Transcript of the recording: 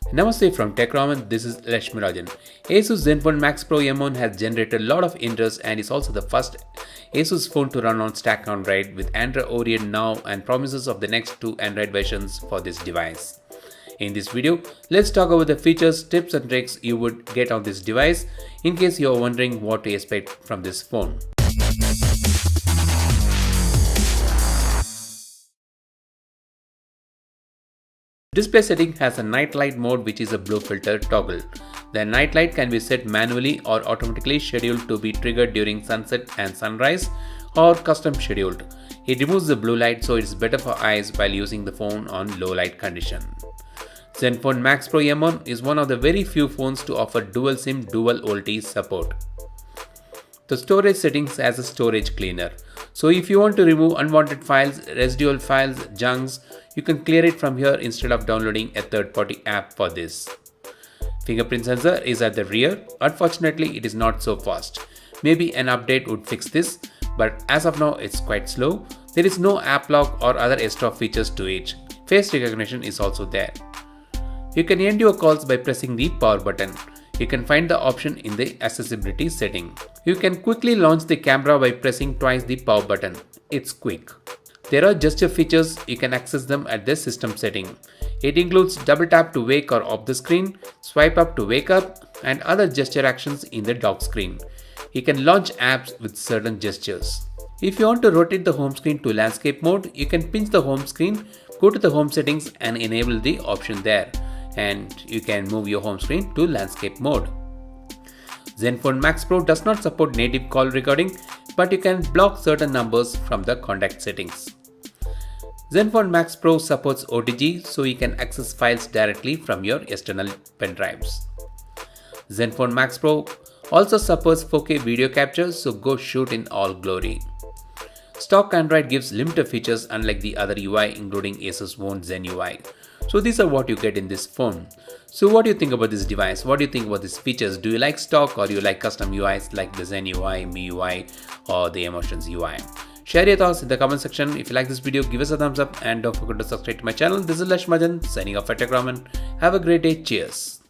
Namaste from TechRaman, this is Lashmirajan. Asus Zenfone Max Pro M1 has generated a lot of interest and is also the first Asus phone to run on stack Android with Android Orient now and promises of the next two Android versions for this device. In this video, let's talk about the features, tips and tricks you would get on this device in case you are wondering what to expect from this phone. Display setting has a night light mode, which is a blue filter toggle. The night light can be set manually or automatically scheduled to be triggered during sunset and sunrise, or custom scheduled. It removes the blue light, so it's better for eyes while using the phone on low light condition. Zenfone Max Pro M1 is one of the very few phones to offer dual SIM dual VoLTE support. The storage settings has a storage cleaner. So if you want to remove unwanted files, residual files, junks, you can clear it from here instead of downloading a third-party app for this. Fingerprint sensor is at the rear. Unfortunately, it is not so fast. Maybe an update would fix this, but as of now, it's quite slow. There is no app lock or other extra features to it. Face recognition is also there. You can end your calls by pressing the power button. You can find the option in the accessibility setting. You can quickly launch the camera by pressing twice the power button. It's quick. There are gesture features, you can access them at the system setting. It includes double tap to wake or off the screen, swipe up to wake up, and other gesture actions in the dock screen. You can launch apps with certain gestures. If you want to rotate the home screen to landscape mode, you can pinch the home screen, go to the home settings and enable the option there. And you can move your home screen to landscape mode. Zenfone Max Pro does not support native call recording, but you can block certain numbers from the contact settings. Zenfone Max Pro supports OTG, so you can access files directly from your external pen drives. Zenfone Max Pro also supports 4K video capture, so go shoot in all glory. Stock Android gives limited features unlike the other UI, including Asus own Zen UI. So these are what you get in this phone. So what do you think about this device? What do you think about these features? Do you like stock or do you like custom UIs like the Zen UI, MIUI or the Emotions UI? Share your thoughts in the comment section. If you like this video, give us a thumbs up and don't forget to subscribe to my channel. This is Lashmirajan signing off at TechRaman. Have a great day. Cheers.